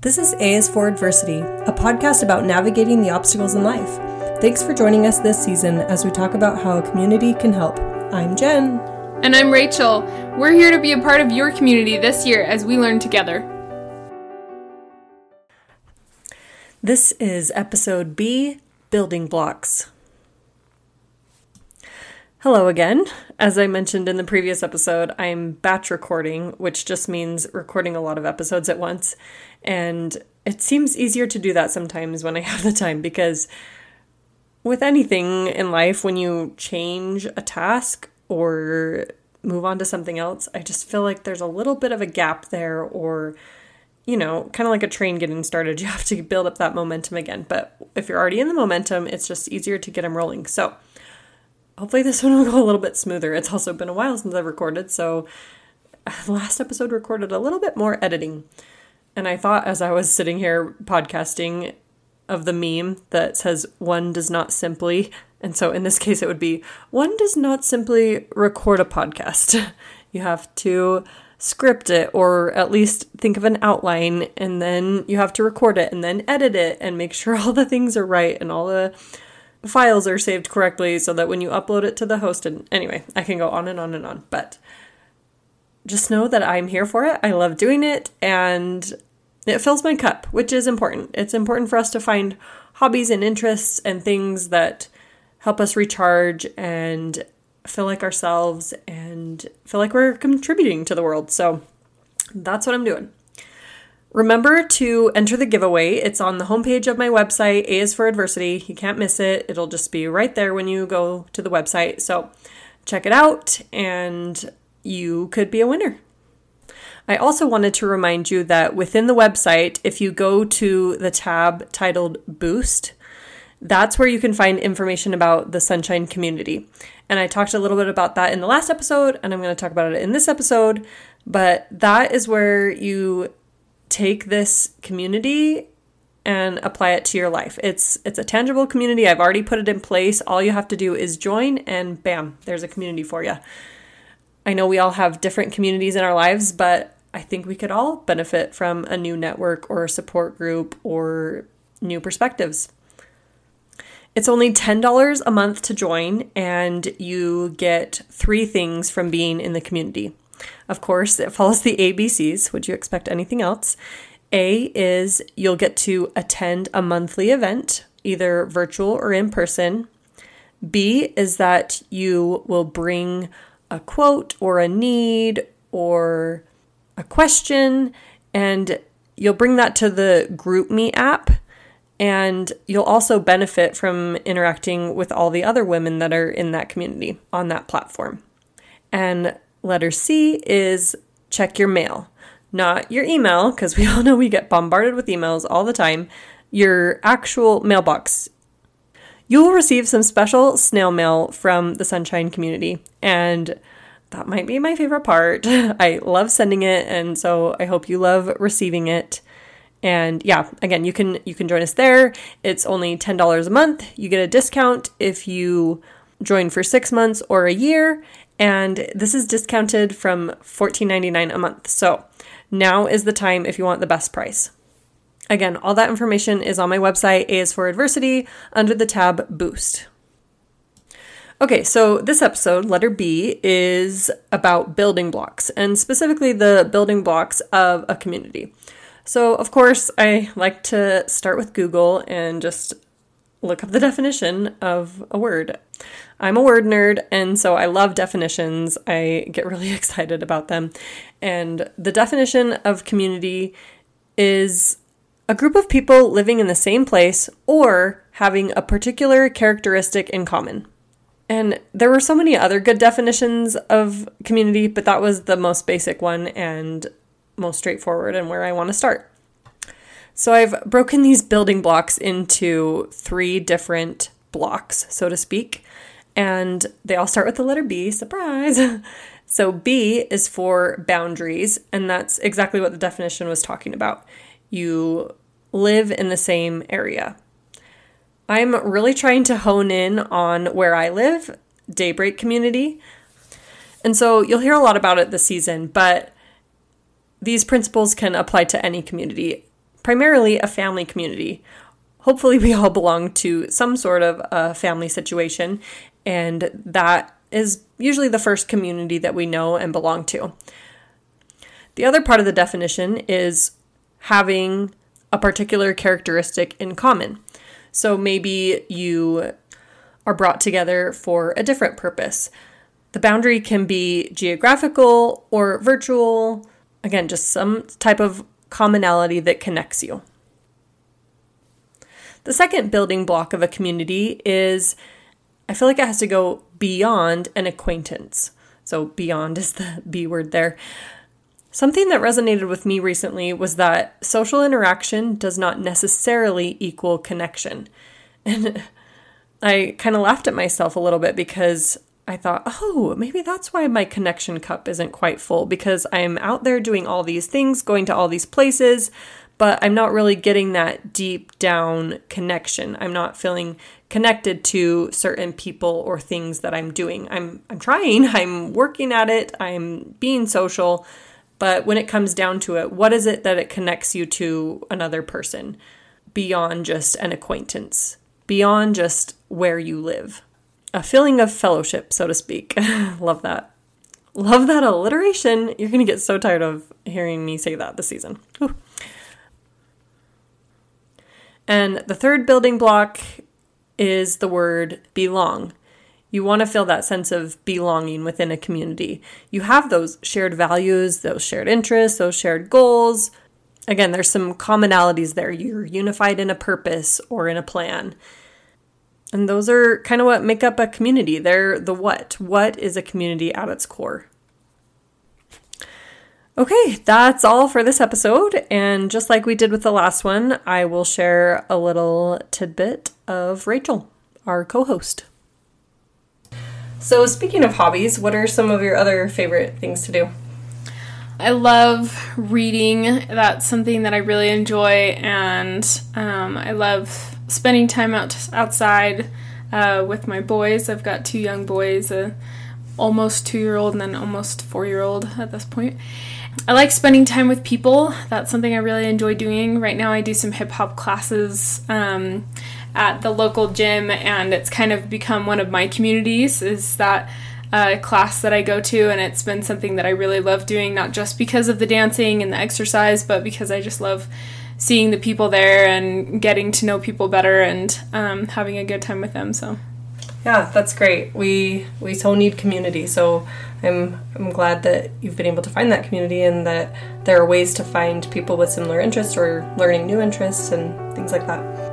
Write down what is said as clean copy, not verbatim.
This is A is for Adversity, a podcast about navigating the obstacles in life. Thanks for joining us this season as we talk about how a community can help. I'm Jen. And I'm Rachel. We're here to be a part of your community this year as we learn together. This is episode B, Building Blocks. Hello again. As I mentioned in the previous episode, I'm batch recording, which just means recording a lot of episodes at once. And it seems easier to do that sometimes when I have the time, because with anything in life, when you change a task or move on to something else, I just feel like there's a little bit of a gap there, or, you know, kind of like a train getting started. You have to build up that momentum again. But if you're already in the momentum, it's just easier to get them rolling. So hopefully this one will go a little bit smoother. It's also been a while since I've recorded, so the last episode recorded a little bit more editing. And I thought as I was sitting here podcasting of the meme that says, one does not simply, and so in this case it would be, one does not simply record a podcast. You have to script it, or at least think of an outline, and then you have to record it, and then edit it, and make sure all the things are right, and all the files are saved correctly, so that when you upload it to the host, and anyway, I can go on and on and on, but just know that I'm here for it. I love doing it, and it fills my cup, which is important. It's important for us to find hobbies and interests and things that help us recharge and feel like ourselves and feel like we're contributing to the world. So that's what I'm doing. Remember to enter the giveaway. It's on the homepage of my website, A is for Adversity. You can't miss it. It'll just be right there when you go to the website. So check it out and you could be a winner. I also wanted to remind you that within the website, if you go to the tab titled Boost, that's where you can find information about the Sunshine community. And I talked a little bit about that in the last episode, and I'm going to talk about it in this episode. But that is where you take this community and apply it to your life. It's a tangible community. I've already put it in place. All you have to do is join, and bam, there's a community for you. I know we all have different communities in our lives, but I think we could all benefit from a new network or a support group or new perspectives. It's only $10 a month to join, and you get 3 things from being in the community. Of course, it follows the ABCs. Would you expect anything else? A is you'll get to attend a monthly event, either virtual or in person. B is that you will bring a quote or a need or a question, and you'll bring that to the GroupMe app, and you'll also benefit from interacting with all the other women that are in that community on that platform. And letter C is check your mail, not your email, because we all know we get bombarded with emails all the time, your actual mailbox. You will receive some special snail mail from the Sunshine community, and that might be my favorite part. I love sending it, and so I hope you love receiving it. And yeah, again, you can join us there. It's only $10 a month. You get a discount if you join for 6 months or a year, and this is discounted from $14.99 a month. So now is the time if you want the best price. Again, all that information is on my website, A is for Adversity, under the tab Boost. Okay, so this episode, letter B, is about building blocks, and specifically the building blocks of a community. So, of course, I like to start with Google and just look up the definition of a word. I'm a word nerd, and so I love definitions. I get really excited about them. And the definition of community is a group of people living in the same place or having a particular characteristic in common. And there were so many other good definitions of community, but that was the most basic one and most straightforward and where I want to start. So I've broken these building blocks into 3 different blocks, so to speak, and they all start with the letter B, surprise! So B is for boundaries, and that's exactly what the definition was talking about. You live in the same area. I'm really trying to hone in on where I live, Daybreak community. And so you'll hear a lot about it this season, but these principles can apply to any community. primarily a family community. Hopefully we all belong to some sort of a family situation, and that is usually the first community that we know and belong to. The other part of the definition is having a particular characteristic in common. So maybe you are brought together for a different purpose. The boundary can be geographical or virtual. Again, just some type of commonality that connects you. The second building block of a community is, I feel like it has to go beyond an acquaintance. So beyond is the B word there. Something that resonated with me recently was that social interaction does not necessarily equal connection. And I kind of laughed at myself a little bit because I thought, oh, maybe that's why my connection cup isn't quite full, because I'm out there doing all these things, going to all these places, but I'm not really getting that deep down connection. I'm not feeling connected to certain people or things that I'm doing. I'm trying, I'm working at it, I'm being social, but when it comes down to it, what is it that it connects you to another person beyond just an acquaintance, beyond just where you live? A feeling of fellowship, so to speak. Love that. Love that alliteration. You're going to get so tired of hearing me say that this season. Whew. And the third building block is the word belong. You want to feel that sense of belonging within a community. You have those shared values, those shared interests, those shared goals. Again, there's some commonalities there. You're unified in a purpose or in a plan. And those are kind of what make up a community. They're the what. What is a community at its core? Okay, that's all for this episode. And just like we did with the last one, I will share a little tidbit of Rachel, our co-host. So speaking of hobbies, what are some of your other favorite things to do? I love reading. That's something that I really enjoy, and I love spending time outside with my boys. I've got 2 young boys, almost 2-year-old and then almost 4-year-old at this point. I like spending time with people. That's something I really enjoy doing. Right now I do some hip-hop classes at the local gym, and it's kind of become one of my communities, is that class that I go to, and it's been something that I really love doing, not just because of the dancing and the exercise, but because I just love seeing the people there and getting to know people better and having a good time with them. So yeah, that's great. We so need community, so I'm glad that you've been able to find that community and that there are ways to find people with similar interests or learning new interests and things like that.